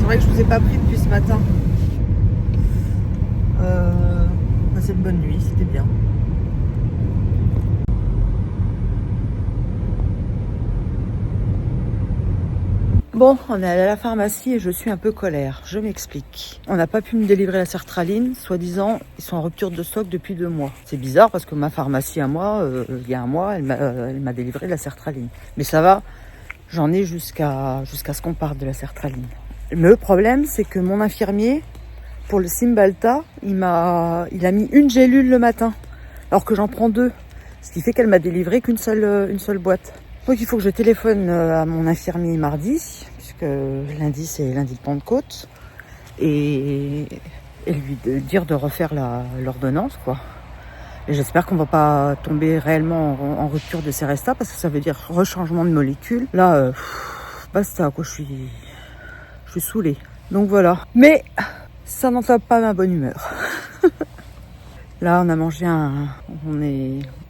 vrai que je vous ai pas pris depuis ce matin. Passé une bonne nuit, c'était bien. Bon, on est allé à la pharmacie et je suis un peu colère. Je m'explique. On n'a pas pu me délivrer la sertraline. Soi-disant, ils sont en rupture de stock depuis 2 mois. C'est bizarre parce que ma pharmacie à moi, il y a un mois, elle m'a délivré la sertraline. Mais ça va, j'en ai jusqu'à ce qu'on parte de la sertraline. Mais le problème, c'est que mon infirmier, pour le Cymbalta, il a mis une gélule le matin, alors que j'en prends 2. Ce qui fait qu'elle m'a délivré qu'une seule boîte. Donc il faut que je téléphone à mon infirmier mardi, puisque lundi c'est lundi de Pentecôte, et lui dire de refaire l'ordonnance, quoi. Et j'espère qu'on va pas tomber réellement en rupture de ces restats, parce que ça veut dire rechangement de molécules. Là, basta, quoi, je suis saoulée. Donc voilà. Mais ça n'entrave pas ma bonne humeur. Là, on a mangé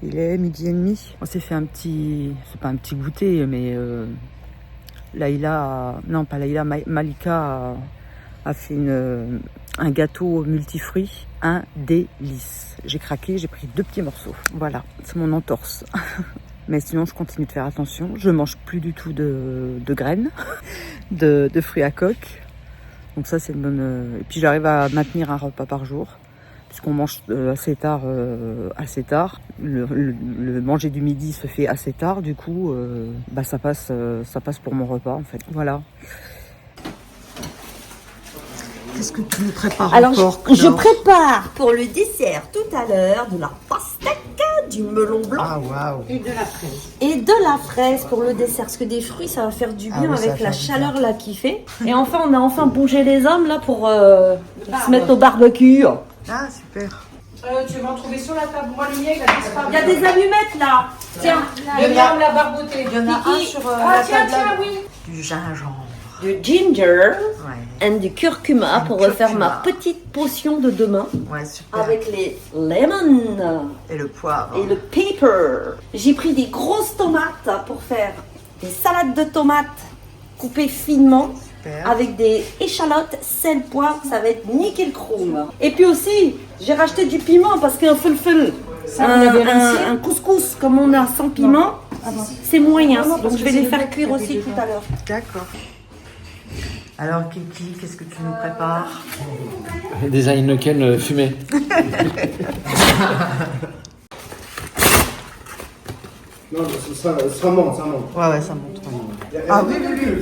il est 12h30. On s'est fait c'est pas un petit goûter, mais Malika a fait un gâteau multifruits, un délice. J'ai craqué, j'ai pris 2 petits morceaux. Voilà, c'est mon entorse. Mais sinon, je continue de faire attention. Je mange plus du tout de graines, de fruits à coque. Donc ça, c'est une bonne... Et puis j'arrive à maintenir un repas par jour, puisqu'on mange assez tard. Le manger du midi se fait assez tard, du coup, ça passe pour mon repas, en fait. Voilà. Qu'est-ce que tu nous prépares encore, je prépare pour le dessert tout à l'heure de la pastèque, du melon blanc. Ah, waouh. Et de la fraise. Et de la fraise pour le dessert, parce que des fruits, ça va faire du bien avec la chaleur là qu'il fait. Et enfin, on a enfin bougé les hommes là pour se mettre au barbecue. Ah, super. Tu vas en trouver sur la table. Moi, le mien, il a disparu. Il y a des allumettes là. Tiens, Le mien, on l'a barboté. Il y en a un sur la table. Tiens, oui. Du gingembre. du ginger Ouais. et du curcuma pour refaire ma petite potion de demain. Ouais, super. Avec les lemons. Et le poivre. Et le pepper. J'ai pris des grosses tomates pour faire des salades de tomates coupées finement. Super. Avec des échalotes, sel, poivre, ça va être nickel chrome. Et puis aussi, j'ai racheté du piment parce qu'un fulful, un couscous comme on a sans piment, c'est moyen. Donc je vais les faire cuire aussi tout à l'heure. D'accord. Alors Kiki, qu'est-ce que tu nous prépares? Des Heineken fumés. Non, ça monte, ça monte. Ouais, ça monte. Ah oui,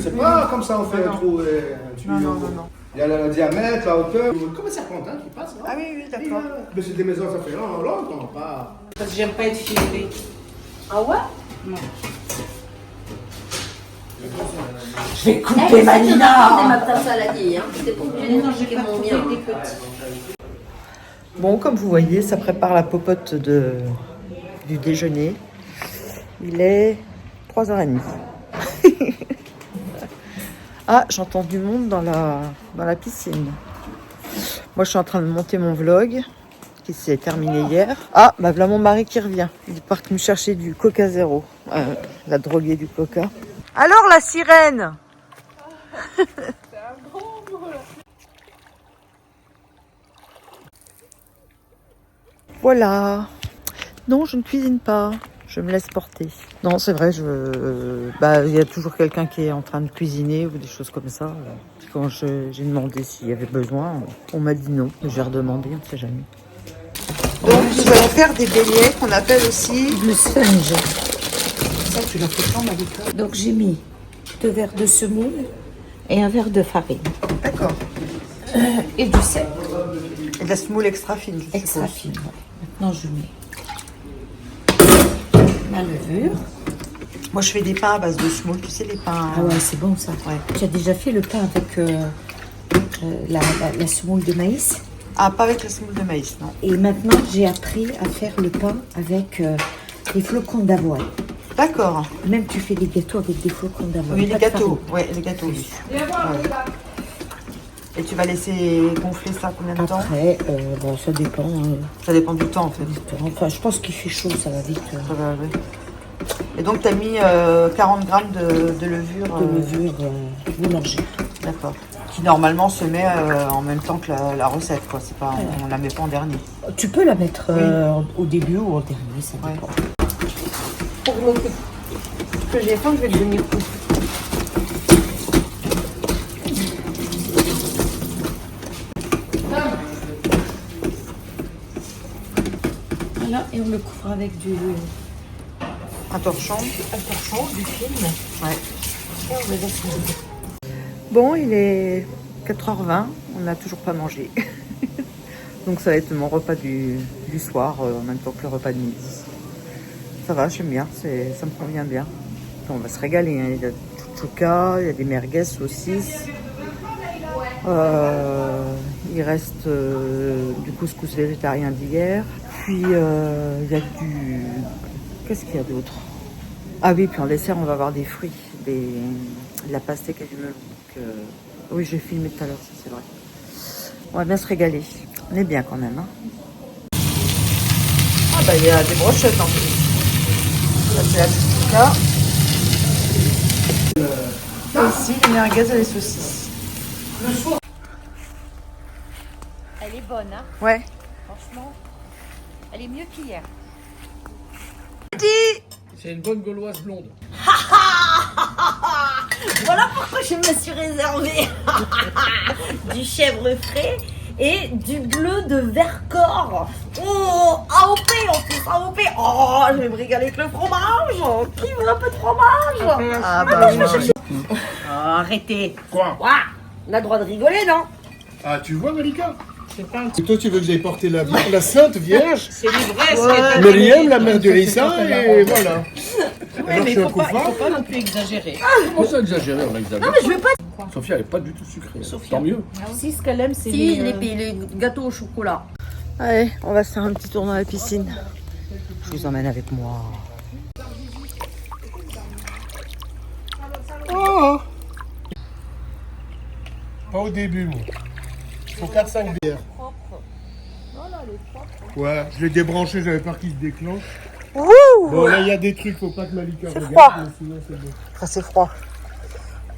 c'est pas comme ça on fait un trou. Non. Il y a le diamètre, la hauteur. Comme un serpentin qui passe. Ah oui, d'accord. Mais c'est des maisons, ça fait longtemps, pas. Parce que j'aime pas être filmée. Ah ouais? Non. Je vais couper ma C'est Nina. ma tasse saladier, hein. C'était pour que j'ai mangé mon mien. Bon, comme vous voyez, ça prépare la popote du déjeuner. Il est 3h30. Ah, j'entends du monde dans la piscine. Moi, je suis en train de monter mon vlog qui s'est terminé hier. Ah, bah voilà mon mari qui revient. Il est parti me chercher du Coca Zéro. La droguée du Coca. Alors, la sirène? Voilà. Non, je ne cuisine pas. Je me laisse porter. Non, c'est vrai, il y a toujours quelqu'un qui est en train de cuisiner ou des choses comme ça. Quand j'ai demandé s'il y avait besoin, on m'a dit non. J'ai redemandé, on ne sait jamais. Donc, nous allons faire des beignets qu'on appelle aussi Le sponge. ça. Tu l'as fait quand, Malika? Donc j'ai mis 2 verres de semoule et un verre de farine. D'accord. Et du sel. Et de la semoule extra fine, je Extra suppose. fine. Ouais. Maintenant je mets la levure. Moi, je fais des pains à base de semoule. Tu sais, les pains... Ah ouais, c'est bon ça. Ouais. Tu as déjà fait le pain avec la semoule de maïs. Ah, pas avec la semoule de maïs, non. Et maintenant j'ai appris à faire le pain avec des flocons d'avoine. D'accord. Même tu fais des gâteaux avec des flocons d'avoine. Oui, pas les de gâteaux. farine. Ouais, les gâteaux, oui. Ouais. Et tu vas laisser gonfler ça combien de temps? Après, ça dépend. Ça dépend du temps, en fait. Enfin, je pense qu'il fait chaud, ça va vite. Ça va, ouais. Et donc, tu as mis 40 grammes de levure. De levure boulangère. D'accord. Qui normalement se met en même temps que la recette, quoi. C'est pas, on la met pas en dernier. Tu peux la mettre au début ou au dernier, ça dépend. Parce que j'ai faim, je vais devenir fou. Voilà, et on le couvre avec Un torchon. du film. Ouais. Et on le laisse mourir. Bon, il est 4h20, on n'a toujours pas mangé. Donc ça va être mon repas du soir, en même temps que le repas de midi. Ça va, j'aime bien, ça me convient bien. On va se régaler, hein. Il y a du chouchouka, il y a des merguez, saucisses. Il reste du couscous végétarien d'hier. Puis il y a du... Qu'est-ce qu'il y a d'autre? Ah oui, puis en dessert, on va avoir des fruits, de la pastèque et du melon. Donc, oui, j'ai filmé tout à l'heure, ça c'est vrai. On va bien se régaler. On est bien quand même. Hein. Ah bah il y a des brochettes en plus. Ça c'est la chouchouka. Et ici, les merguez et les saucisses. Elle est bonne, hein? Ouais. Franchement, elle est mieux qu'hier. C'est une bonne gauloise blonde. Voilà pourquoi je me suis réservé du chèvre frais et du bleu de Vercors. Oh, AOP, en plus, AOP. Oh, je vais me régaler avec le fromage. Qui veut un peu de fromage? Ah bah Oh, arrêtez. Quoi? Ouah, on a le droit de rigoler, non? Ah, tu vois, Malika? Et toi, tu veux que j'aille porter la Sainte Vierge? C'est l'ivresse. Myriam, la mère de Rissa, et voilà. Ouais, mais il faut pas non plus exagérer. Comment ça exagéré, on exagère. Non, mais je veux pas. Sophia, elle est pas du tout sucrée. Tant mieux. Si, ce qu'elle aime, c'est Si, les gâteaux au chocolat. Allez, on va se faire un petit tour dans la piscine. Je vous emmène avec moi. Oh. Pas au début, moi. Il faut 4-5 bières. Ouais, je l'ai débranché, j'avais peur qu'il se déclenche. Bon, là, il y a des trucs, faut pas que Malika regarde, froid. mais sinon, c'est bon. Ça c'est froid.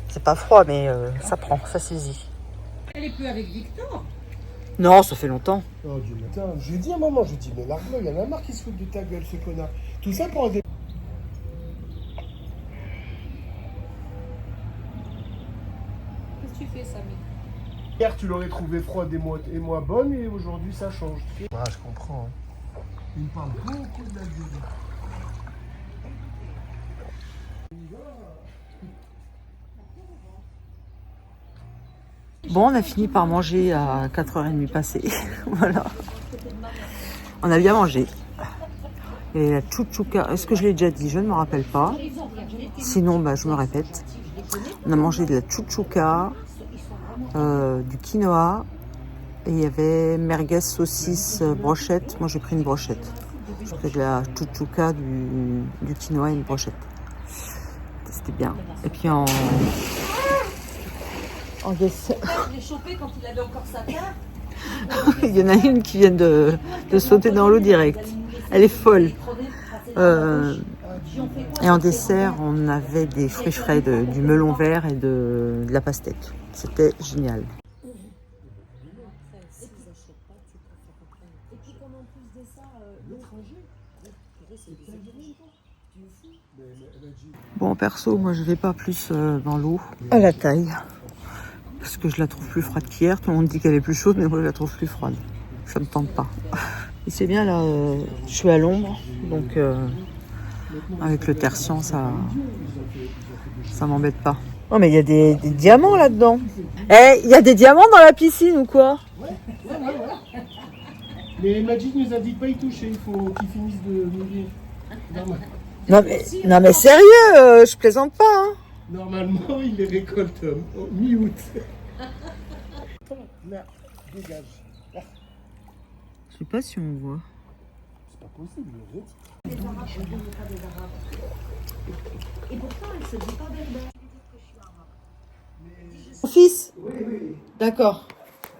C'est pas froid, mais ça prend, ça saisit. Elle est plus avec Victor. Non, ça fait longtemps. Oh, Dieu, mais attends, j'ai dit à maman, j'ai dit, mais l'argent, il y en a marre qui se foutent de ta gueule, ce connard. Tout ça pour un dé... Qu'est-ce que tu fais, Samy? Hier, tu l'aurais trouvé froide et moi bonne, et aujourd'hui, ça change. Ah, je comprends. Hein. Il me parle beaucoup de la gueule. Bon, on a fini par manger à 4h30 passées. Voilà. On a bien mangé. Et la chouchouka, est-ce que je l'ai déjà dit? Je ne me rappelle pas. Sinon, bah, je me répète. On a mangé de la chouchouka, du quinoa, et il y avait merguez, saucisse, brochette. Moi, j'ai pris une brochette. J'ai pris de la chouchouka, du quinoa et une brochette. C'était bien. Et puis en dessert... Je l'ai chopé quand il avait encore sa terre. Il y en a une qui vient de sauter dans l'eau direct. Elle est folle. Et en dessert, on avait des fruits frais, du melon vert et de la pastèque. C'était génial. Bon, perso, moi je vais pas plus dans l'eau à la taille. Parce que je la trouve plus froide qu'hier. Tout le monde dit qu'elle est plus chaude, mais moi je la trouve plus froide. Ça me tente pas. Et c'est bien là, je suis à l'ombre, donc avec le tertian, ça m'embête pas. Oh mais il y a des diamants là-dedans. Eh, il y a des diamants dans la piscine ou quoi? Mais Magic nous a dit de pas y toucher, il faut qu'ils finissent de mourir. Non mais sérieux, je plaisante pas. Hein. Normalement, il les récolte au mi-août. Là, dégage. Là. Je sais pas si on voit. C'est pas possible, le reste. Et pourtant, elle se dit pas berbère. Mon fils? Oui. D'accord.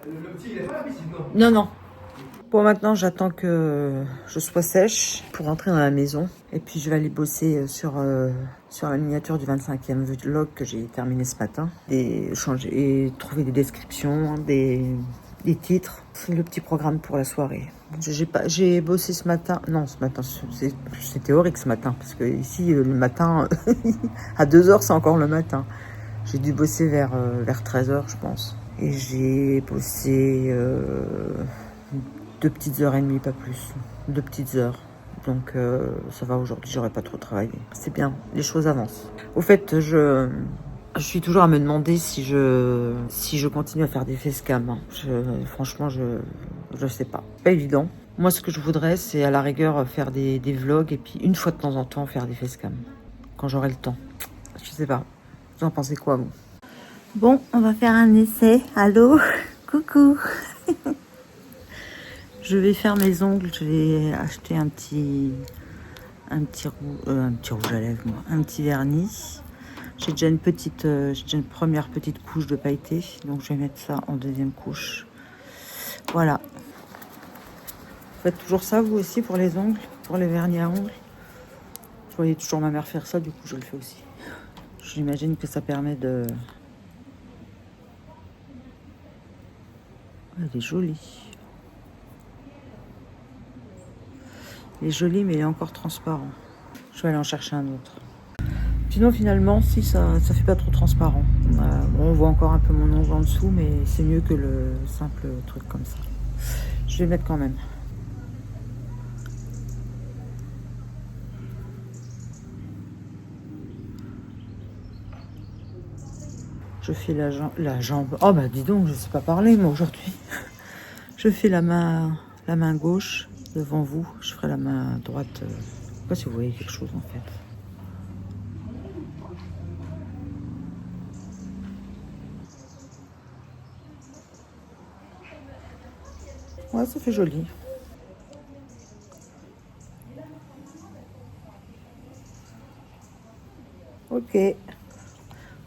Le petit, il est pas à la piscine, non? Non, non. Bon, maintenant, j'attends que je sois sèche pour rentrer dans la maison. Et puis, je vais aller bosser sur la miniature du 25e vlog que j'ai terminé ce matin. Et trouver des descriptions, des titres. C'est le petit programme pour la soirée. J'ai bossé ce matin. Non, ce matin, c'est théorique ce matin. Parce que ici, le matin, à 2h, c'est encore le matin. J'ai dû bosser vers 13h, je pense. Et j'ai bossé 2 petites heures et demie, pas plus. 2 petites heures. Donc ça va, aujourd'hui, j'aurais pas trop travaillé. C'est bien, les choses avancent. Au fait, je suis toujours à me demander si je continue à faire des facecam. Franchement, je sais pas. Pas évident. Moi, ce que je voudrais, c'est à la rigueur faire des vlogs et puis une fois de temps en temps faire des facecam. Quand j'aurai le temps. Je sais pas. Vous en pensez quoi, vous? Bon, on va faire un essai. Allô? Coucou. Je vais faire mes ongles. Je vais acheter un petit rouge à lèvres, moi. Un petit vernis. J'ai déjà une première petite couche de pailleté. Donc, je vais mettre ça en deuxième couche. Voilà. Vous faites toujours ça, vous aussi, pour les ongles? Pour les vernis à ongles? Je voyais toujours ma mère faire ça, du coup, je le fais aussi. J'imagine que ça permet de... Elle est jolie. Il est joli, mais il est encore transparent. Je vais aller en chercher un autre. Sinon, finalement, si ça fait pas trop transparent. On voit encore un peu mon ongle en dessous, mais c'est mieux que le simple truc comme ça. Je vais mettre quand même. Je fais la jambe. Oh bah dis donc, je sais pas parler moi aujourd'hui. Je fais la main gauche devant vous. Je ferai la main droite. Je sais pas si vous voyez quelque chose en fait. Ouais, ça fait joli. Ok.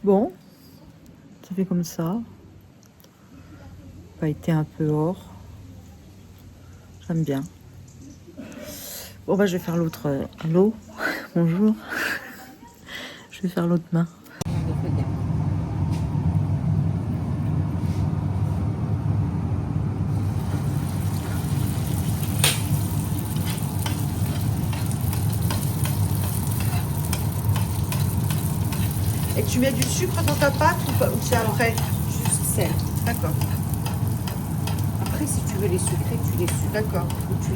Bon. Ça fait comme ça. Pailleté un peu or. J'aime bien. Bon bah je vais faire l'autre. Allô? Bonjour. Je vais faire l'autre main. Et tu mets du sucre dans ta pâte ou c'est après? Juste sel. D'accord. Après, si tu veux les sucrer, tu les sucres. D'accord.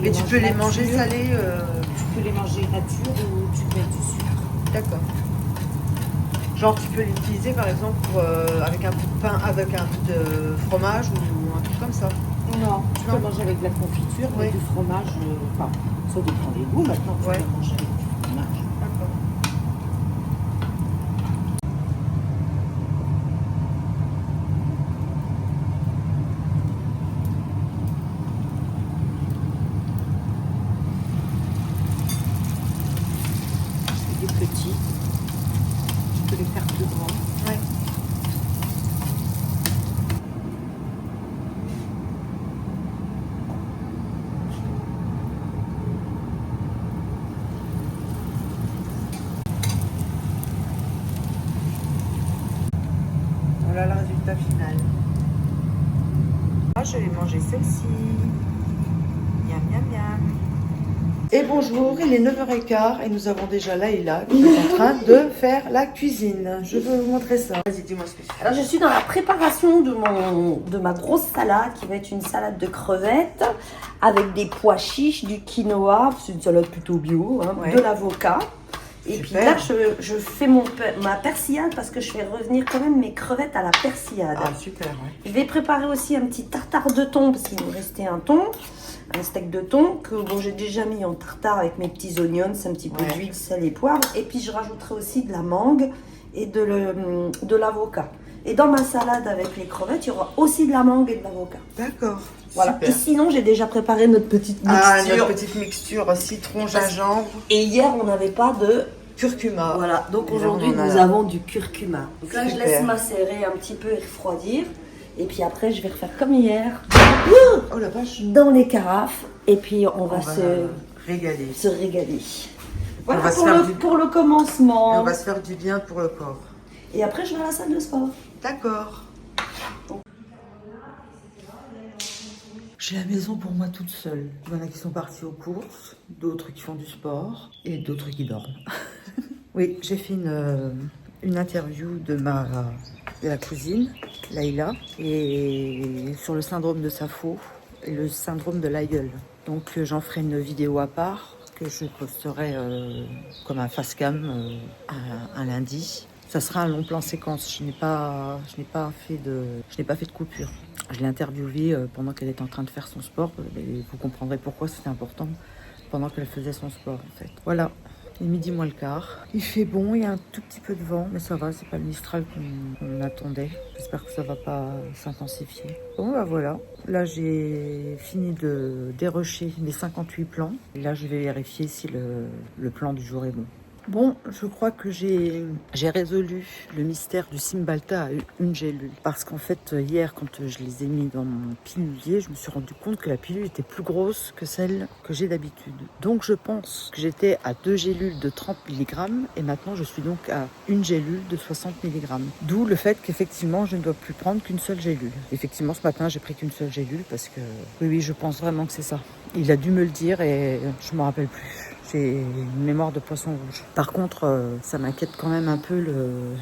Et tu peux les manger salés Tu peux les manger nature ou tu mets du sucre. D'accord. Genre tu peux l'utiliser par exemple avec un bout de pain, avec un bout de fromage ou un truc comme ça. Non, tu peux manger avec de la confiture, Oui. avec du fromage. Enfin, ça dépend des goûts. Maintenant, tu peux manger avec du fromage. D'accord. Des petits. Tu peux les faire plus grands. Ouais. Voilà le résultat final. Moi, je vais manger celle-ci. Miam, miam, miam. Et bonjour, il est 9h15 et nous avons déjà Laïla qui est en train de faire la cuisine. Je veux vous montrer ça. Vas-y, dis-moi ce que tu fais. Alors, je suis dans la préparation de ma grosse salade qui va être une salade de crevettes avec des pois chiches, du quinoa, c'est une salade plutôt bio, hein, Ouais. de l'avocat. Et puis Super. là, je fais ma persillade parce que je fais revenir quand même mes crevettes à la persillade. Ah, super, ouais. Je vais préparer aussi un petit tartare de thon parce qu'il me restait un thon, un steak de thon que bon, j'ai déjà mis en tartare avec mes petits oignons, un petit peu Ouais. d'huile, sel et poivre. Et puis je rajouterai aussi de la mangue et de l'avocat. Et dans ma salade avec les crevettes, il y aura aussi de la mangue et de l'avocat. D'accord. Voilà. Super. Et sinon, j'ai déjà préparé notre petite mixture. Ah, notre petite mixture citron, gingembre, Et hier, on n'avait pas de... curcuma. Voilà, donc Et là, aujourd'hui, on en a nous là. avons du curcuma. Donc là, je Super. laisse macérer un petit peu et refroidir. Et puis après, je vais refaire comme hier, Oh la vache. dans les carafes. Et puis on va régaler. se régaler. On Voilà va se pour faire le, pour le commencement. On va se faire du bien pour le corps. Et après, je vais à la salle de sport. D'accord. J'ai la maison pour moi toute seule. Il y en a qui sont partis aux courses, d'autres qui font du sport et d'autres qui dorment. Oui, j'ai fait une interview de la cousine, Laïla, et sur le syndrome de Sapho et le syndrome de l'aïeul. Donc j'en ferai une vidéo à part que je posterai comme un face cam un lundi. Ça sera un long plan séquence. Je n'ai pas fait de coupure. Je l'ai interviewée pendant qu'elle était en train de faire son sport. Et vous comprendrez pourquoi c'était important pendant qu'elle faisait son sport en fait. Voilà. Il est midi moins le quart. Il fait bon, il y a un tout petit peu de vent, mais ça va, c'est pas le Mistral qu'on attendait. J'espère que ça va pas s'intensifier. Bon bah voilà, là j'ai fini de dérocher les 58 plans. Et là je vais vérifier si le plan du jour est bon. Bon, je crois que j'ai résolu le mystère du Cymbalta à une gélule. Parce qu'en fait, hier, quand je les ai mis dans mon pilulier, je me suis rendu compte que la pilule était plus grosse que celle que j'ai d'habitude. Donc, je pense que j'étais à 2 gélules de 30 mg et maintenant, je suis donc à une gélule de 60 mg. D'où le fait qu'effectivement, je ne dois plus prendre qu'une seule gélule. Effectivement, ce matin, j'ai pris qu'une seule gélule parce que, oui, je pense vraiment que c'est ça. Il a dû me le dire et je ne me rappelle plus. J'ai une mémoire de poisson rouge. Par contre, ça m'inquiète quand même un peu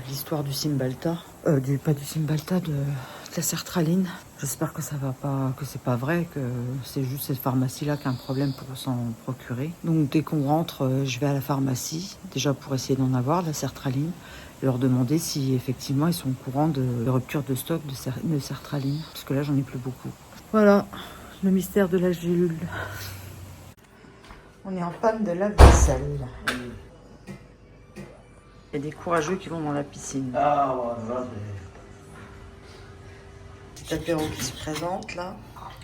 l'histoire du Cymbalta. Pas du Cymbalta, de la sertraline. J'espère que ça va pas, que c'est pas vrai, que c'est juste cette pharmacie-là qui a un problème pour s'en procurer. Donc dès qu'on rentre, je vais à la pharmacie, déjà pour essayer d'en avoir, de la sertraline, et leur demander si effectivement ils sont au courant de rupture de stock de sertraline. Parce que là, j'en ai plus beaucoup. Voilà, le mystère de la gélule. On est en panne de lave-vaisselle. Il y a des courageux qui vont dans la piscine. Ah, ouais, Petit apéro qui se présente là.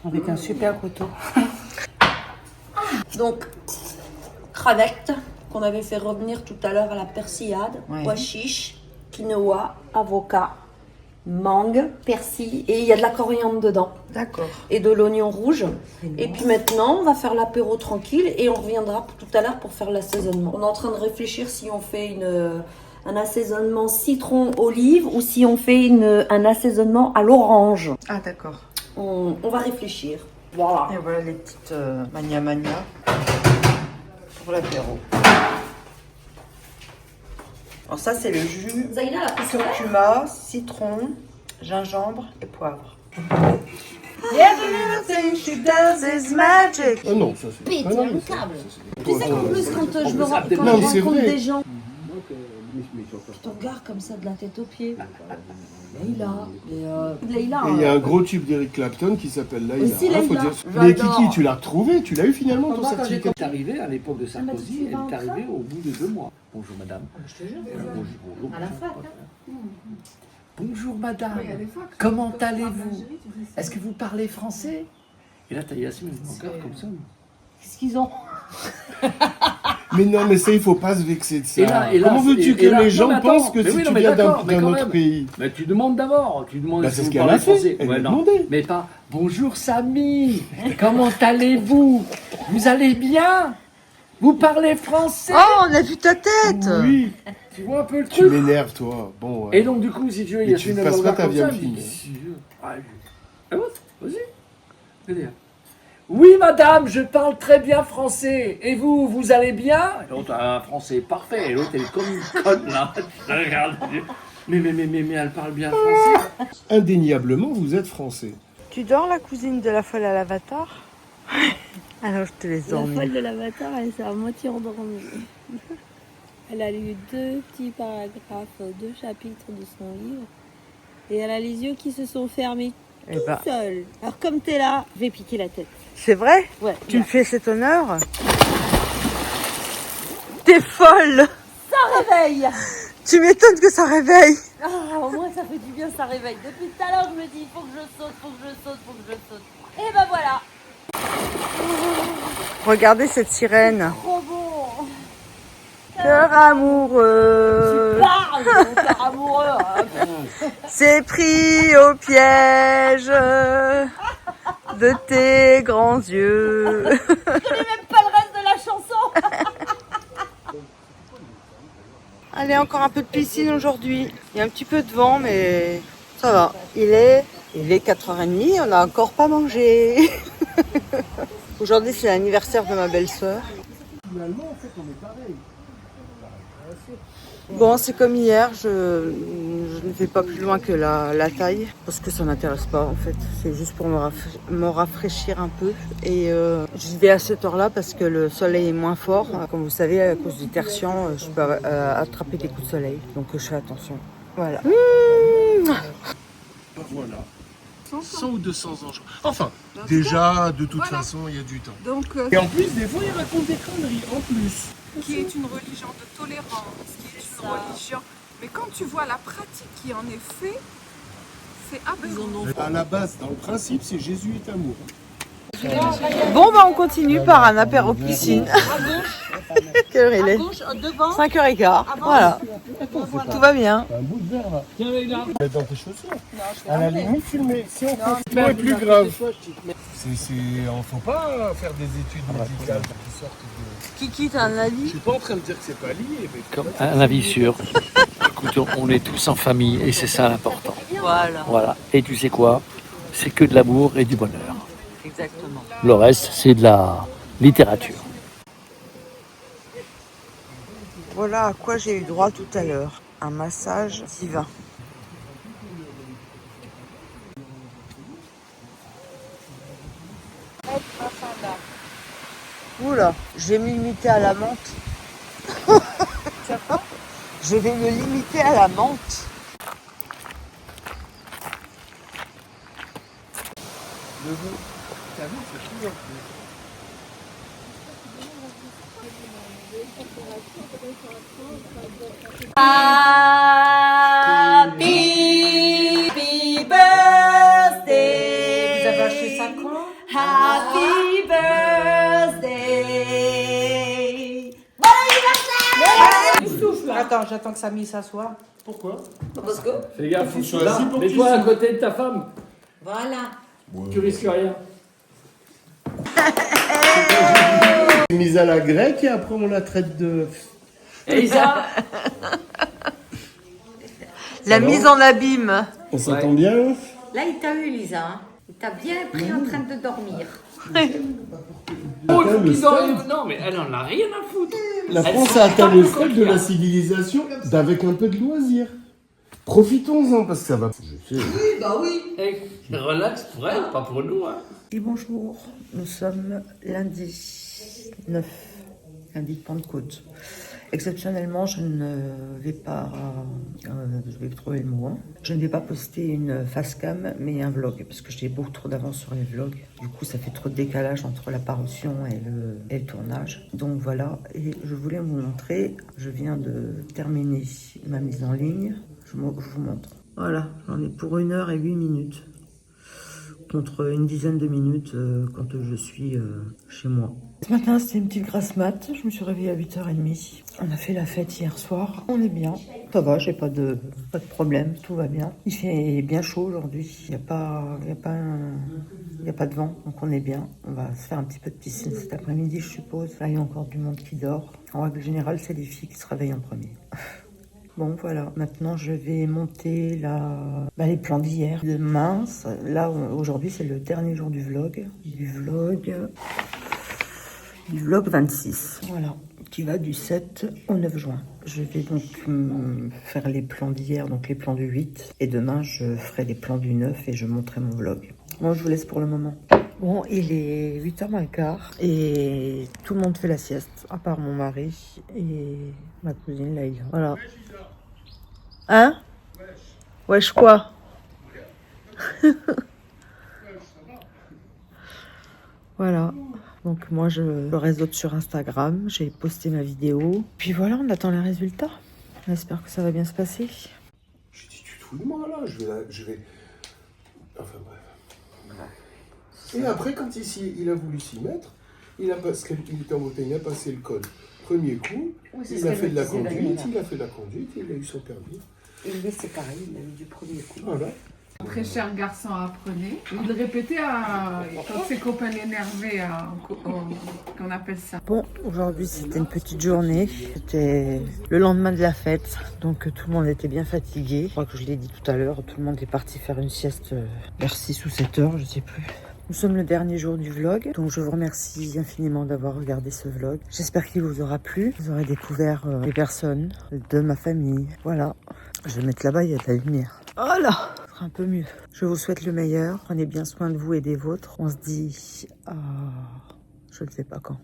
Avec un super couteau. Donc, crevettes qu'on avait fait revenir tout à l'heure à la persillade, Ouais. pois chiches, quinoa, avocat, mangue, persil et il y a de la coriandre dedans D'accord. et de l'oignon rouge. Et puis maintenant, on va faire l'apéro tranquille et on reviendra tout à l'heure pour faire l'assaisonnement. On est en train de réfléchir si on fait un assaisonnement citron-olive ou si on fait un assaisonnement à l'orange. Ah d'accord. On va réfléchir. Voilà. Et voilà les petites mania pour l'apéro. Alors ça c'est le jus Zaïna, la poussière. curcuma, citron, gingembre et poivre. Everything she does is magic. Ah non, ça c'est Péter pas le normal, câble. ça. Tu sais qu'en plus, quand je me rends- quand Non, je c'est rencontre vrai. des gens, je te regarde comme ça de la tête aux pieds. Leïla. Leïla. Et il y a un gros tube d'Eric Clapton qui s'appelle Laïla. Aussi, Hein, faut Laïla. dire. Mais J'adore. Kiki, tu l'as retrouvé, tu l'as eu finalement ton Moi, quand certificat. j'étais arrivé à l'époque de Ah, mais Sarkozy, tu elle vas en est arrivée au bout de 2 mois. Bonjour madame. Je te jure. Bonjour. À la fac, Bonjour madame. Comment allez-vous? Est-ce que vous parlez français? Et là, t'as Yasmine encore comme ça. Qu'est-ce qu'ils ont? Mais non, mais ça, il faut pas se vexer de ça. Et là, Comment veux-tu que et là- les gens non, mais attends, pensent que mais si oui, non, tu mais viens d'accord, mais d'un quand autre même. pays? Mais tu demandes d'abord. Tu demandes Bah, si c'est ce vous qu'elle parlez a fait. français. Elle Ouais, a non. demandé. Mais pas bonjour Samy. Comment allez-vous? Vous allez bien? Vous parlez français? Oh, on a vu ta tête. Oui, Tu vois un peu le tu truc? m'énerves, toi. Bon, ouais. Et donc, du coup, si tu veux, Mais Yasmine tu elle me passeras regarde ta comme vie à ça, me elle me dit, filmer. si, ah, vas-y. Allez. Oui, madame, je parle très bien français. Et vous, vous allez bien? Et l'autre, un français parfait. Et l'autre, elle est comme une conne, là. Je la regarde. Mais elle parle bien français. Indéniablement, vous êtes français. Tu dors la cousine de la folle à l'avatar? Alors je te laisse La dormir. folle de l'avatar, elle s'est à moitié endormie. Elle a lu 2 petits paragraphes, 2 chapitres de son livre. Et elle a les yeux qui se sont fermés Eh ben, seuls. Alors comme t'es là, je vais piquer la tête. c'est vrai? Ouais. Tu me fais cet honneur? T'es folle! Réveille. Tu m'étonnes que ça réveille! Ah, au moins ça fait du bien, ça réveille. Depuis tout à l'heure, je me dis, faut que je saute, faut que je saute, faut que je saute. Et ben voilà, Regardez cette sirène. trop bon. Cœur amoureux. Cœur amoureux. C'est pris au piège de tes grands yeux. Je connais même pas le reste de la chanson. Allez, encore un peu de piscine aujourd'hui. Il y a un petit peu de vent, mais ça va. Il est 4h30, on n'a encore pas mangé. Aujourd'hui, c'est l'anniversaire de ma belle-sœur. Finalement, en fait, on est pareil. Bon, c'est comme hier, je ne vais pas plus loin que la taille, parce que ça m'intéresse pas en fait. C'est juste pour me rafraîchir un peu. Et j'y vais à cette heure-là parce que le soleil est moins fort. Comme vous savez, à cause du tertian, je peux attraper des coups de soleil. Donc je fais attention. Voilà. Voilà. 100 ou 200 ans. Enfin, déjà, de toute façon, il y a du temps. Donc, Et en plus, des fois, ils racontent des conneries, en plus. qui est une religion de tolérance, qui est une religion. Mais quand tu vois la pratique qui en est faite, c'est aberrant. À la base, dans le principe, c'est Jésus est amour. Bon, bah on continue par un apéro piscine. Quelle heure il est 5h15. Voilà. Tout va bien. Un bout de verre là. Tiens, là. Dans tes chaussures. À la limite, filmer. Si on fait c'est plus grave. On faut pas faire des études médicales qui sortent de. Kiki, t'as un avis? Je suis pas en train de dire que c'est pas lié, mais. Comme un avis sûr. Écoute, on est tous en famille et c'est ça l'important. Voilà. Voilà. Et tu sais quoi? C'est que de l'amour et du bonheur. Exactement. Le reste, c'est de la littérature. Voilà à quoi j'ai eu droit tout à l'heure. Un massage divin. Oula, je vais me limiter à la menthe. Je vais me limiter à la menthe. Le goût. T'as vu, c'est toujours plus. Happy birthday. Vous avez acheté ça quand? Happy birthday. Bon anniversaire. Attends, j'attends que Samy s'assoie. Pourquoi? Parce que Fais gaffe, Tu sois assis pour mets-toi qui, à côté de ta femme. voilà. Tu risques rien. Mise à la grecque et après on la traite de. Elisa. La mise en abîme. On s'entend bien? Là, il t'a eu, Lisa. Hein. Il t'a bien pris en train de dormir. Oh, il faut qu'ils dorment. Non, mais elle en a rien à foutre. La France a atteint le stade de la civilisation d'avec un peu de loisir. Profitons-en parce que ça va. Je sais. Hey, relax pour elle, pas pour nous. Hein. Et bonjour, nous sommes lundi 9, lundi de Pentecôte. Exceptionnellement, je ne vais pas, je vais trouver le mot, hein. Je ne vais pas poster une facecam, mais un vlog, parce que j'ai beaucoup trop d'avance sur les vlogs. Du coup, ça fait trop de décalage entre la parution et le tournage. Donc voilà, et je voulais vous montrer, je viens de terminer ma mise en ligne. Je vous montre. Voilà, j'en ai pour 1h08, contre une dizaine de minutes quand je suis chez moi. Ce matin, c'était une petite grasse mat. Je me suis réveillée à 8h30. On a fait la fête hier soir. On est bien. Ça va, j'ai pas de problème. Tout va bien. Il fait bien chaud aujourd'hui. Il n'y a pas de vent. Donc on est bien. On va se faire un petit peu de piscine cet après-midi, je suppose. Là, il y a encore du monde qui dort. En règle générale, c'est les filles qui se réveillent en premier. Bon, voilà. Maintenant, je vais monter les plans d'hier. Demain, là, aujourd'hui, c'est le dernier jour du vlog. Du vlog 26. Voilà. Qui va du 7 au 9 juin. Je vais donc faire les plans d'hier, donc les plans du 8. Et demain, je ferai les plans du 9 et je monterai mon vlog. Bon, je vous laisse pour le moment. Bon, il est 8h moins le quart et tout le monde fait la sieste, à part mon mari et ma cousine Laïla. Voilà. Hein? Wesh quoi? Voilà. Donc moi je le réseaute sur Instagram, j'ai posté ma vidéo. Puis voilà, on attend les résultats. J'espère que ça va bien se passer. J'ai dit, tu te fous de moi là, je vais. Enfin bref. Et après, quand il a voulu s'y mettre, parce qu'il était en beauté, il a passé le code. premier coup, Oui, c'est il ce a qu'elle fait me de la disait, conduite, Daniela. il a fait de la conduite, et il a eu son permis. Et lui, c'est pareil, il a eu du premier coup. Voilà. Très cher garçon apprenait. Il répétait quand ses copains l'énervaient, qu'on appelle ça. Bon, aujourd'hui c'était une petite journée. C'était le lendemain de la fête, donc tout le monde était bien fatigué. Je crois que je l'ai dit tout à l'heure, tout le monde est parti faire une sieste vers 6 ou 7 heures, je sais plus. Nous sommes le dernier jour du vlog, donc je vous remercie infiniment d'avoir regardé ce vlog. J'espère qu'il vous aura plu. Vous aurez découvert les personnes de ma famille. Voilà. Je vais mettre là-bas, il y a de la lumière. Voilà, ce sera un peu mieux. Je vous souhaite le meilleur. Prenez bien soin de vous et des vôtres. On se dit je ne sais pas quand.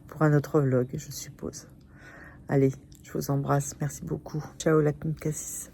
Pour un autre vlog, je suppose. Allez, je vous embrasse. Merci beaucoup. Ciao la Cassis.